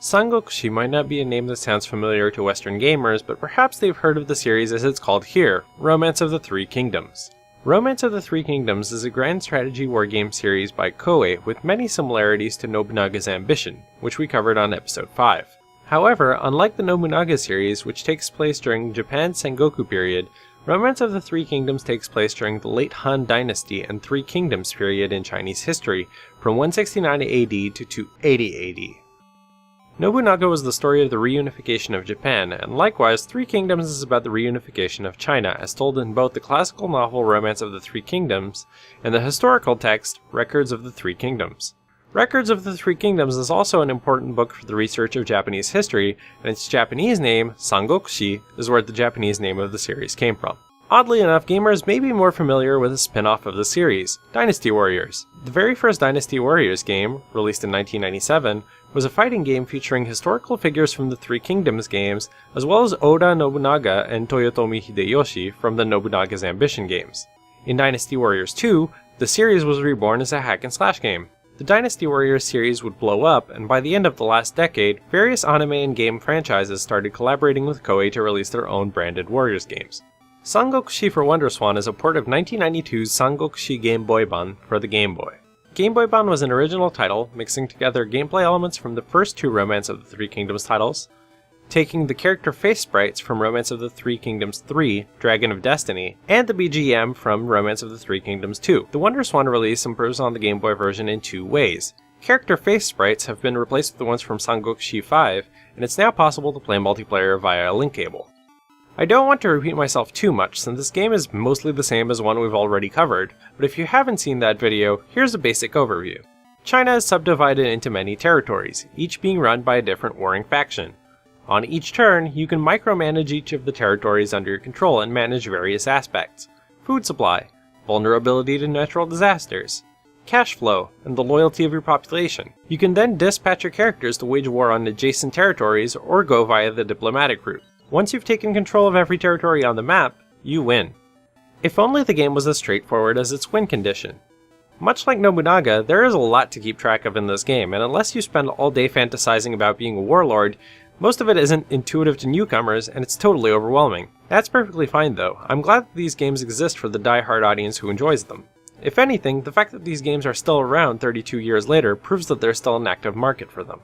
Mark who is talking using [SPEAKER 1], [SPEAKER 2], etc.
[SPEAKER 1] Sangokushi might not be a name that sounds familiar to Western gamers, but perhaps they've heard of the series as it's called here, Romance of the Three Kingdoms. Romance of the Three Kingdoms is a grand strategy wargame series by Koei with many similarities to Nobunaga's Ambition, which we covered on episode 5. However, unlike the Nobunaga series, which takes place during Japan's Sengoku period, Romance of the Three Kingdoms takes place during the late Han Dynasty and Three Kingdoms period in Chinese history, from 169 AD to 280 AD. Nobunaga was the story of the reunification of Japan, and likewise Three Kingdoms is about the reunification of China, as told in both the classical novel Romance of the Three Kingdoms and the historical text Records of the Three Kingdoms. Records of the Three Kingdoms is also an important book for the research of Japanese history, and its Japanese name, Sangokushi, is where the Japanese name of the series came from. Oddly enough, gamers may be more familiar with a spin-off of the series, Dynasty Warriors. The very first Dynasty Warriors game, released in 1997, was a fighting game featuring historical figures from the Three Kingdoms games, as well as Oda Nobunaga and Toyotomi Hideyoshi from the Nobunaga's Ambition games. In Dynasty Warriors 2, the series was reborn as a hack-and-slash game. The Dynasty Warriors series would blow up, and by the end of the last decade, various anime and game franchises started collaborating with Koei to release their own branded Warriors games. Sangokushi for WonderSwan is a port of 1992's Sangokushi Game Boy Ban for the Game Boy. Game Boy Ban was an original title, mixing together gameplay elements from the first two Romance of the Three Kingdoms titles, taking the character face sprites from Romance of the Three Kingdoms 3, Dragon of Destiny, and the BGM from Romance of the Three Kingdoms 2. The WonderSwan release improves on the Game Boy version in two ways. Character face sprites have been replaced with the ones from Sangokushi 5, and it's now possible to play multiplayer via a link cable. I don't want to repeat myself too much, since this game is mostly the same as one we've already covered, but if you haven't seen that video, here's a basic overview. China is subdivided into many territories, each being run by a different warring faction. On each turn, you can micromanage each of the territories under your control and manage various aspects: food supply, vulnerability to natural disasters, cash flow, and the loyalty of your population. You can then dispatch your characters to wage war on adjacent territories or go via the diplomatic route. Once you've taken control of every territory on the map, you win. If only the game was as straightforward as its win condition. Much like Nobunaga, there is a lot to keep track of in this game, and unless you spend all day fantasizing about being a warlord, most of it isn't intuitive to newcomers, and it's totally overwhelming. That's perfectly fine though. I'm glad that these games exist for the die-hard audience who enjoys them. If anything, the fact that these games are still around 32 years later proves that there's still an active market for them.